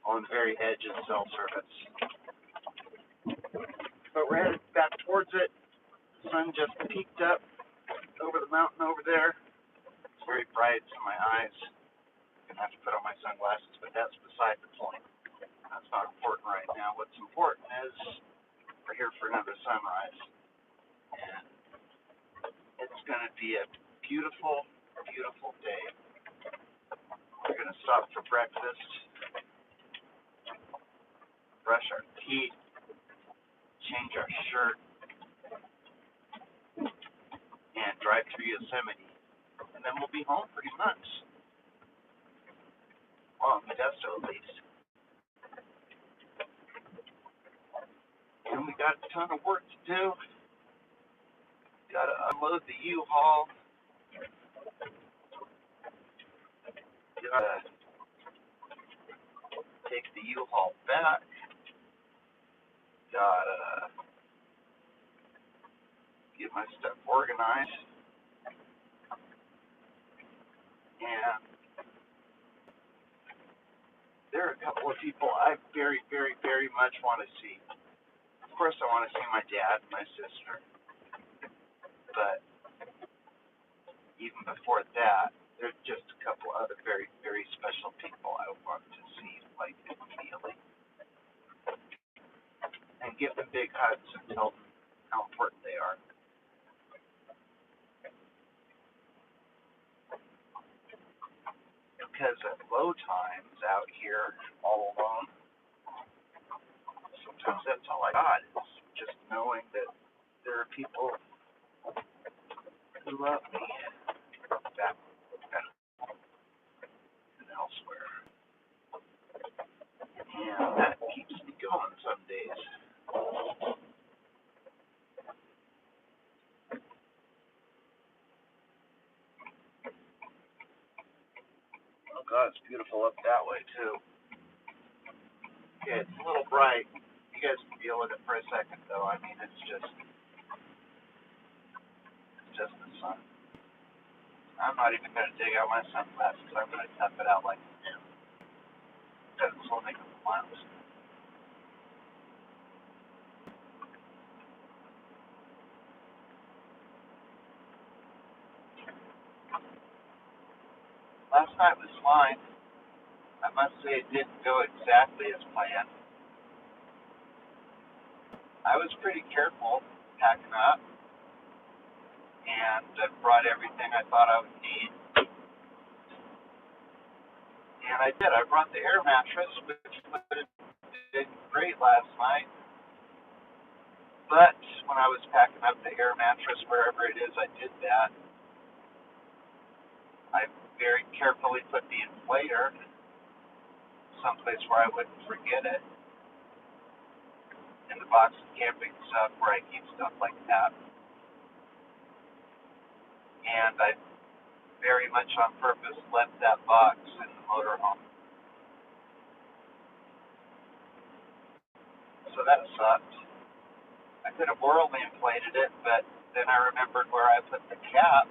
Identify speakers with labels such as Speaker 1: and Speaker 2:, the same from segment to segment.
Speaker 1: on the very edge of the cell service. But we're headed back towards it. The sun just peeked up over the mountain over there. It's very bright to my eyes. I'm going to have to put on my sunglasses, but that's beside the point. That's not important right now. What's important is we're here for another sunrise. And it's going to be a beautiful, beautiful day. We're going to stop for breakfast, brush our teeth, change our shirt, and drive through Yosemite. And then we'll be home pretty much. Well, in Modesto at least. And we got a ton of work to do. Got to unload the U-Haul. Got to take the U-Haul back. Got to get my stuff organized. And there are a couple of people I very, very, very much want to see. Of course, I want to see my dad and my sister. But even before that, there's just a couple other very, very special people I want to see, like, immediately. And give them big hugs and tell them how important they are. Because at low times out here, all alone, sometimes that's all I got, is just knowing that there are people who love me back and elsewhere. And that keeps me going some days. Oh God, it's beautiful up that way too. Okay, it's a little bright. You guys can deal with it for a second though. I mean, it's just the sun. I'm not even going to dig out my sunglasses. I'm going to tough it out like I am. Because it's only a couple miles. Last night was fine. I must say it didn't go exactly as planned. I was pretty careful packing up. And I brought everything I thought I would need. And I did. I brought the air mattress, which did great last night. But when I was packing up the air mattress, wherever it is I did that, I very carefully put the inflator someplace where I wouldn't forget it. In the box of camping stuff where I keep stuff like that. And I very much on purpose left that box in the motorhome. So that sucked. I could have orally inflated it, but then I remembered where I put the cap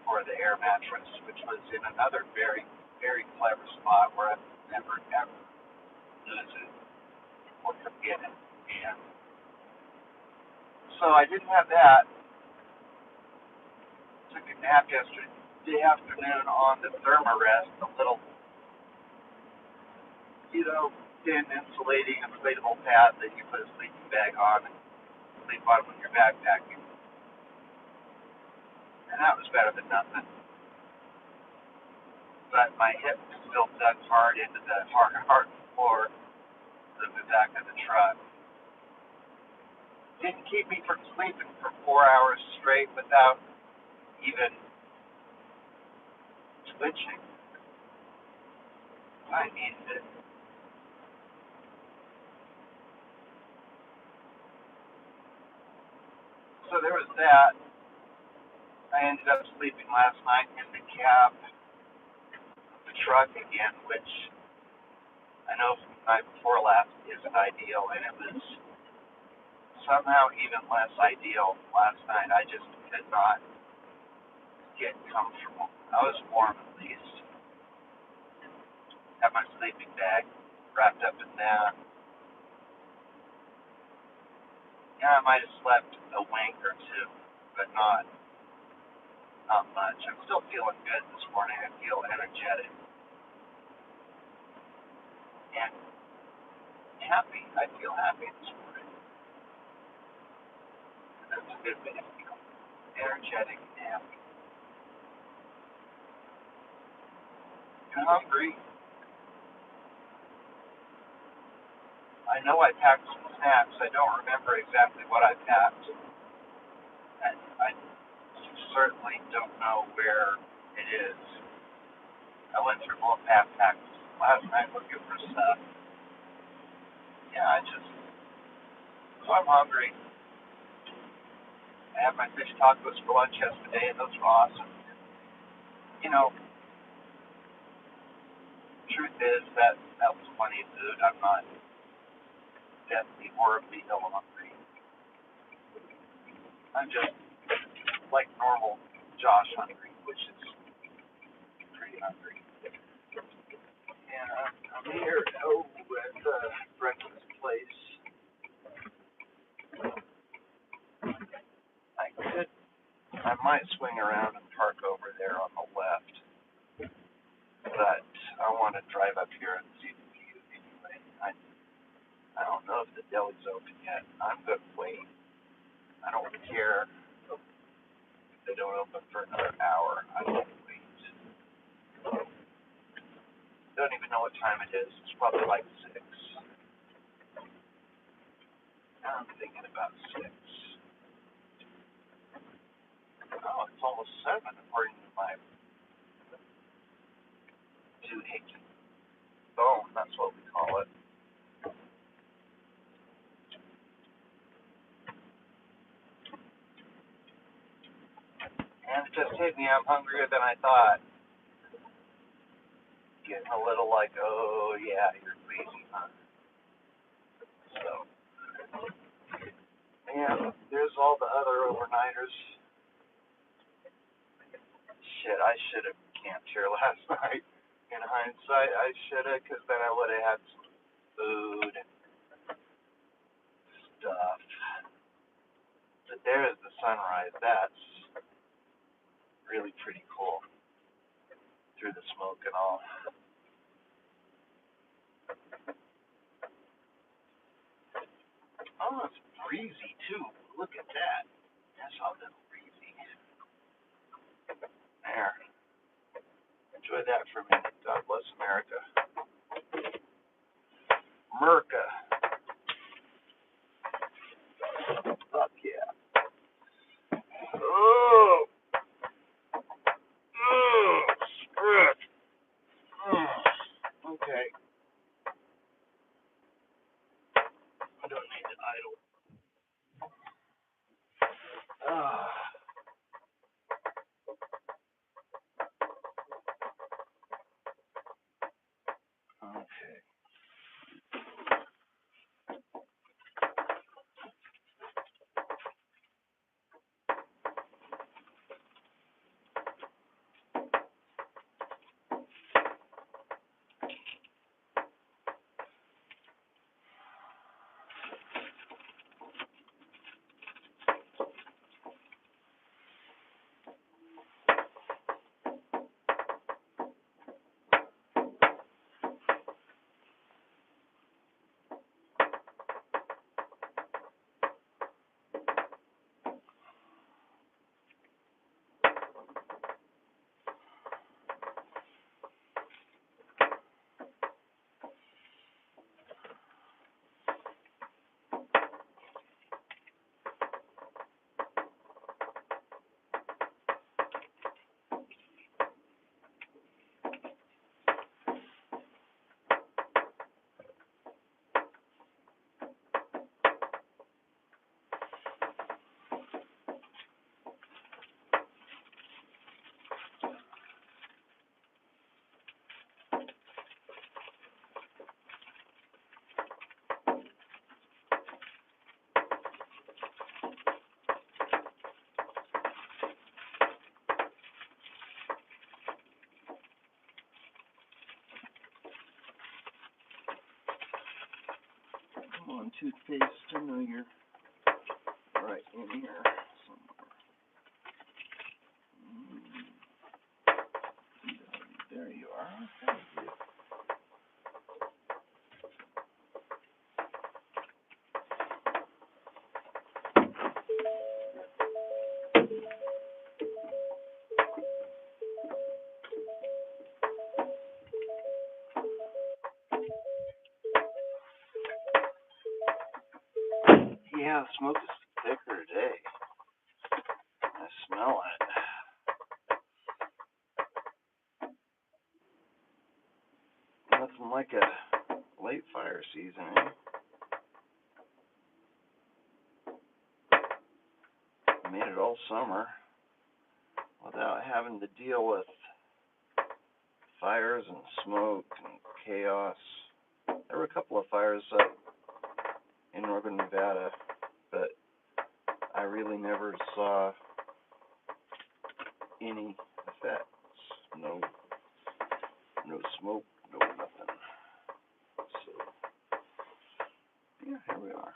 Speaker 1: for the air mattress, which was in another very, very clever spot where I've never, ever lose it or forget it. And so I didn't have that. Took a nap yesterday afternoon on the Thermarest, the little, thin insulating inflatable pad that you put a sleeping bag on and sleep on when you're backpacking. And that was better than nothing. But my hip still dug hard into the hard floor of the back of the truck. Didn't keep me from sleeping for 4 hours straight without even twitching. I needed it. So there was that. I ended up sleeping last night in the cab of the truck again, which I know from the night before last isn't ideal, and it was somehow even less ideal last night. I just could not get comfortable. I was warm at least. Had my sleeping bag wrapped up in that. Yeah, I might have slept a wink or two, but not much. I'm still feeling good this morning. I feel energetic and happy. I feel happy this morning. That's a good way to feel. Energetic and happy. And hungry. I know I packed some snacks. I don't remember exactly what I packed. And I certainly don't know where it is. I went through both backpacks last night looking for stuff. Yeah, so I'm hungry. I had my fish tacos for lunch yesterday, and those were awesome. You know, truth is that was plenty of food. I'm not deathly horribly ill hungry. I'm just like normal Josh hungry, which is pretty hungry. And I'm here at the breakfast place. I might swing around and park over there on the left, but I want to drive up here and see the view anyway. I don't know if the deli's open yet. I'm going to wait. I don't care if they don't open for another hour. I'm going to wait. Don't even know what time it is. It's probably like 6. Now I'm thinking about 6. Oh, it's almost 7 according to my 2H phone. That's what we call it. And it just hit me. I'm hungrier than I thought. Getting a little like, oh yeah, you're crazy, huh? So, and there's all the other overnighters. Shit, I should have camped here last night. In hindsight, I should have, because then I would have had some food and stuff. But there's the sunrise. That's really pretty cool through the smoke and all. Oh, it's breezy too. Look at that. That's a little breezy. There. Enjoy that for a minute. God bless America. Merca. Fuck yeah. Oh, script. Okay. I don't need to idle. Ah. Okay. on, toothpaste. I know you're right in here somewhere. There you are. Thank you. Yeah, the smoke is thicker today. I smell it. Nothing like a late fire season, eh? Made it all summer without having to deal with fires and smoke and chaos. There were a couple of fires up in northern Nevada, but I really never saw any effects. No smoke, no nothing. So, yeah, here we are.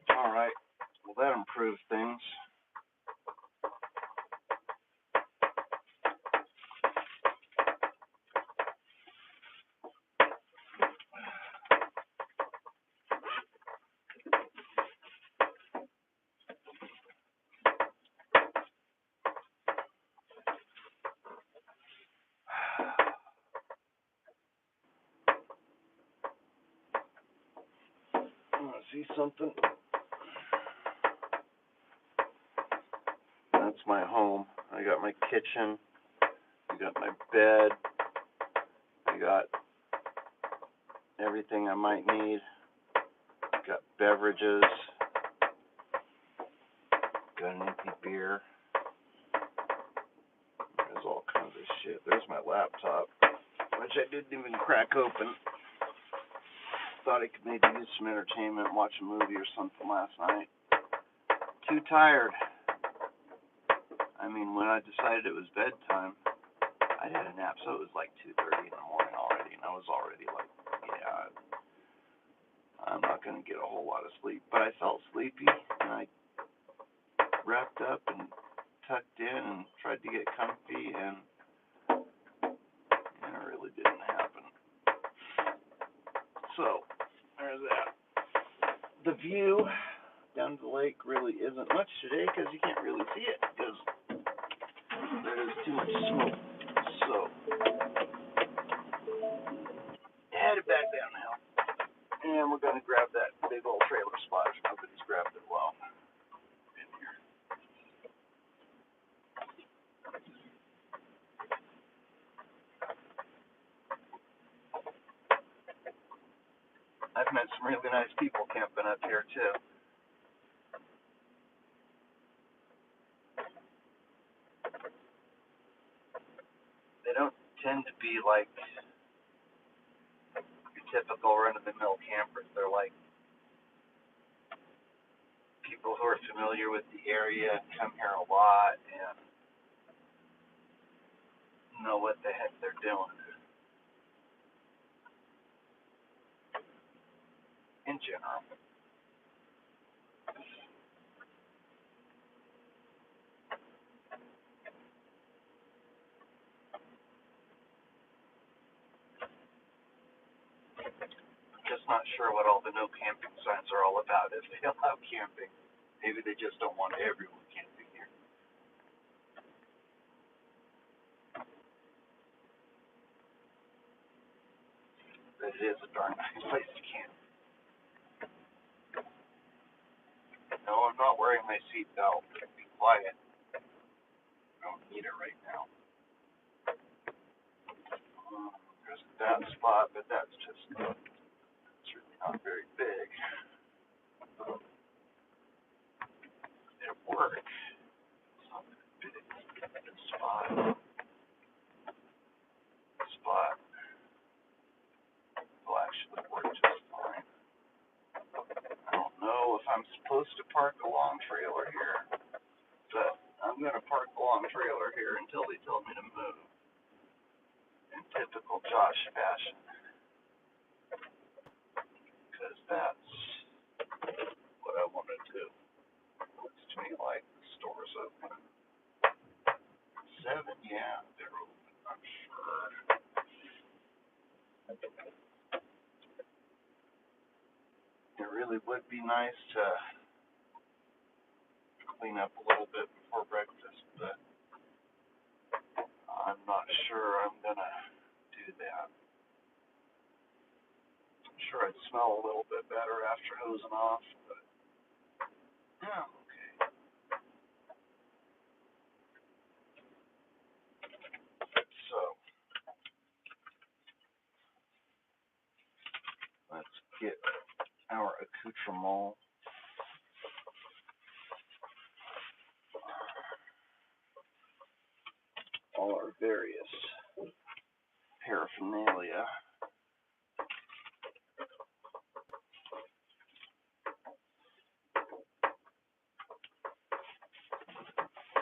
Speaker 1: All right. Well, that improved things. Want to see something? That's my home. I got my kitchen. I got my bed. I got everything I might need. Got beverages. Got an empty beer. There's all kinds of shit. There's my laptop, which I didn't even crack open. Thought I could maybe use some entertainment, watch a movie or something last night. Too tired. I mean, when I decided it was bedtime, I'd had a nap, so it was like 2:30 in the morning already, and I was already like, yeah, I'm not going to get a whole lot of sleep. But I felt sleepy, and I wrapped up and tucked in and tried to get comfy, and it really didn't happen. So, there's that. The view down to the lake really isn't much today because you can't really see it because there is too much smoke. So, headed back down now. And we're going to grab that big old trailer spot if nobody's grabbed it well. In here. I've met some really nice people camping up here too. They don't tend to be like your typical run-of-the-mill campers. They're like people who are familiar with the area and come here a lot and know what the heck they're doing. In general. Just not sure what all the no camping signs are all about. If they allow camping, maybe they just don't want everyone camping here. But it is a darn nice place to camp. No, I'm not wearing my seatbelt. Be quiet. I don't need it right now. There's that spot, but that's just, it's really not very big. It works. It's not very big. Spot will actually work just fine. I don't know if I'm supposed to park a long trailer here, but I'm going to park a long trailer here until they tell me to move. In typical Josh fashion. Because that's what I want to do. Looks to me like the store's open. 7, yeah, they're open, I'm sure. It really would be nice to clean up a little bit before breakfast, but I'm not sure I'm going to do that. I'm sure I'd smell a little bit better after hosing off, but yeah, okay. So, let's get our accoutrement. All our various paraphernalia.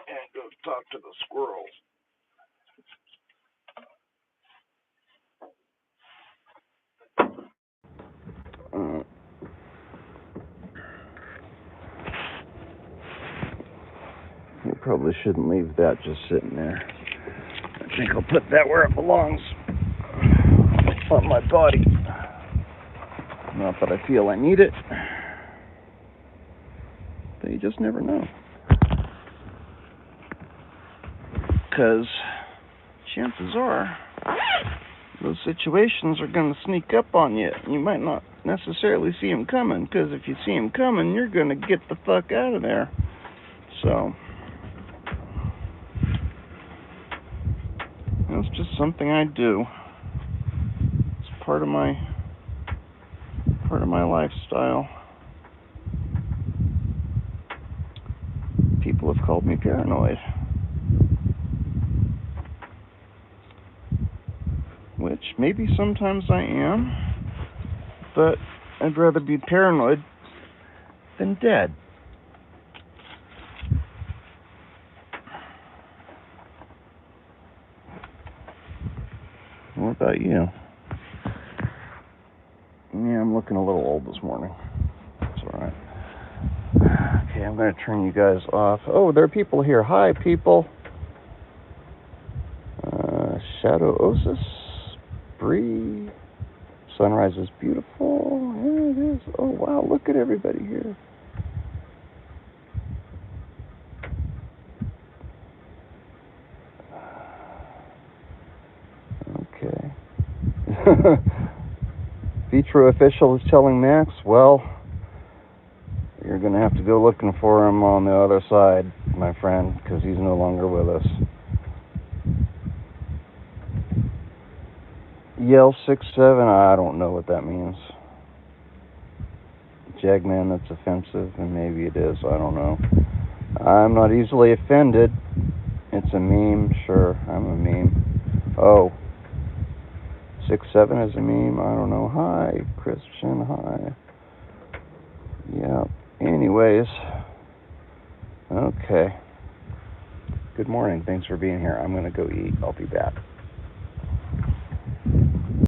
Speaker 1: And go talk to the squirrels. You probably shouldn't leave that just sitting there. I think I'll put that where it belongs. On my body. Not that I feel I need it. But you just never know. Because chances are those situations are going to sneak up on you. You might not necessarily see them coming, because if you see them coming, you're going to get the fuck out of there. So that's just something I do. It's part of my lifestyle. People have called me paranoid, which maybe sometimes I am, but I'd rather be paranoid than dead. What about you? Yeah, I'm looking a little old this morning. That's alright. Okay, I'm going to turn you guys off. Oh, there are people here. Hi, people. Shadow Osis. Bree. Sunrise is beautiful. Yeah, it is. Oh, wow, look at everybody here. Okay. Vitro official is telling Max, well, you're going to have to go looking for him on the other side, my friend, because he's no longer with us. Yell 6-7, I don't know what that means. Jagman, that's offensive, and maybe it is, I don't know. I'm not easily offended. It's a meme, sure, I'm a meme. Oh, 6-7 is a meme, I don't know. Hi, Christian, hi. Yeah, anyways. Okay. Good morning, thanks for being here. I'm going to go eat. I'll be back.